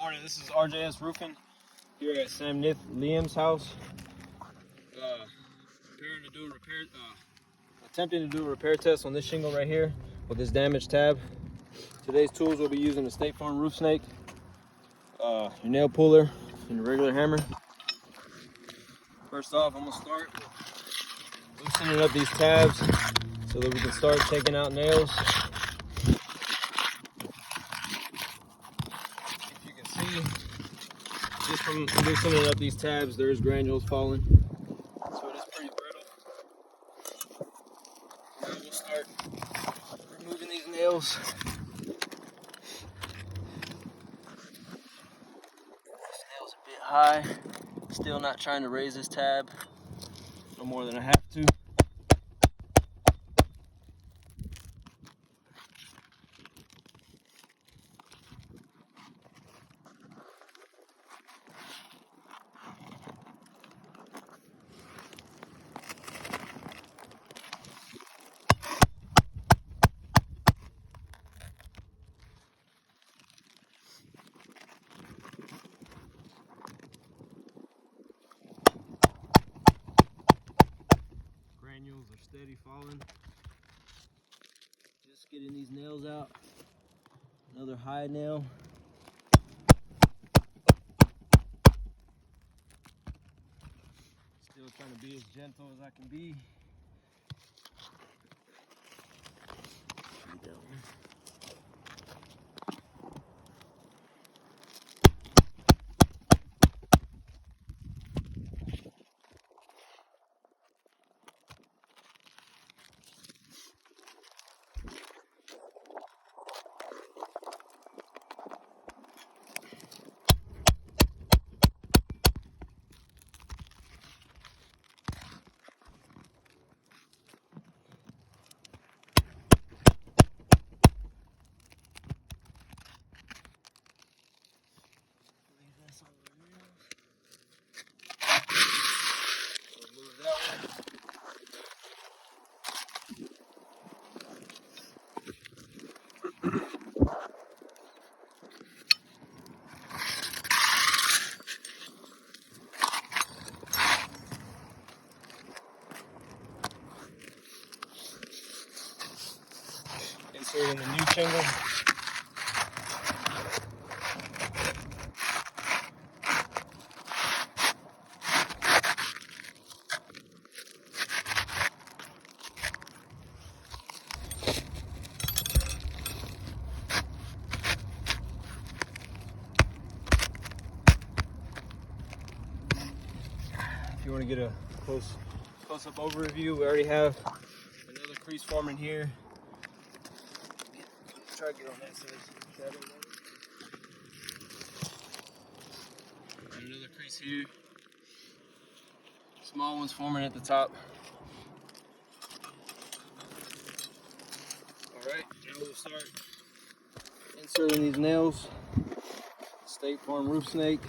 morning. This is RJS Roofing here at Samnith Liam's house. Attempting to do a repair test on this shingle right here with this damaged tab. Today's tools we'll be using the State Farm roof snake, your nail puller, and your regular hammer. First off, I'm gonna start loosening up these tabs so that we can start taking out nails. If you can see, just from loosening up these tabs, there's granules falling. So it is pretty brittle. Now we'll start removing these nails. This nail's a bit high. Still not trying to raise this tab no more than I have to. Granules are steady falling. Just getting these nails out. Another high nail. Still trying to be as gentle as I can be. That one. Inserting the new shingle. If you want to get a close-up overview, we already have another crease forming here. Try to get on that side. And another crease here. Small ones forming at the top. Alright, now we'll start inserting these nails. State Farm roof snake.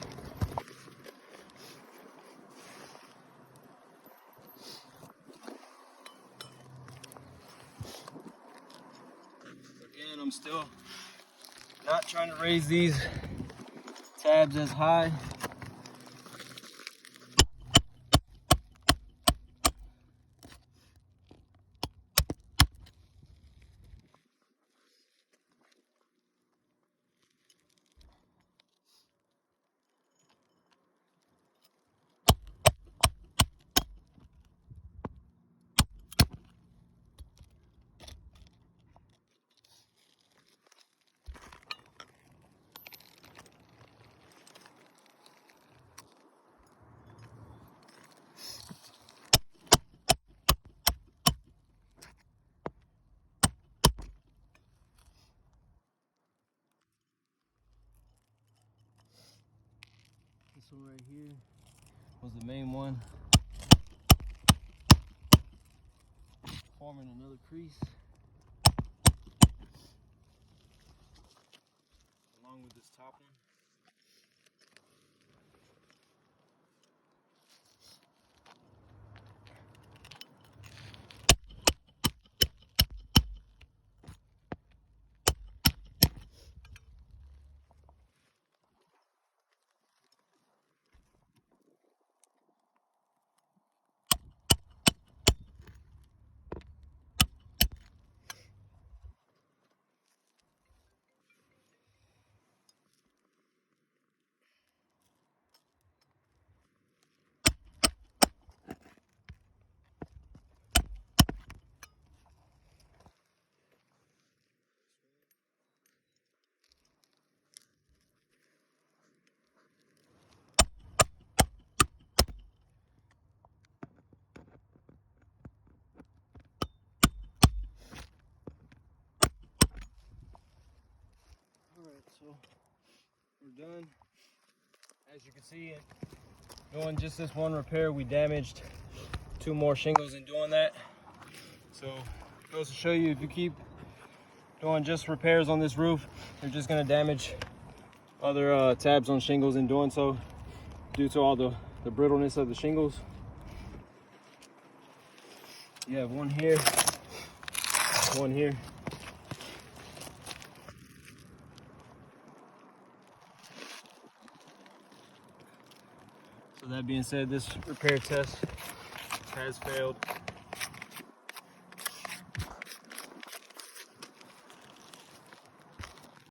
Again, I'm still not trying to raise these tabs as high. This one right here was the main one. Forming another crease. Along with this top one. we're done. As you can see, doing just this one repair, we damaged 2 more shingles in doing that. So it goes to show you, if you keep doing just repairs on this roof, you're just going to damage other tabs on shingles in doing so, due to all the brittleness of the shingles. You have one here, one here. So that being said, this repair test has failed.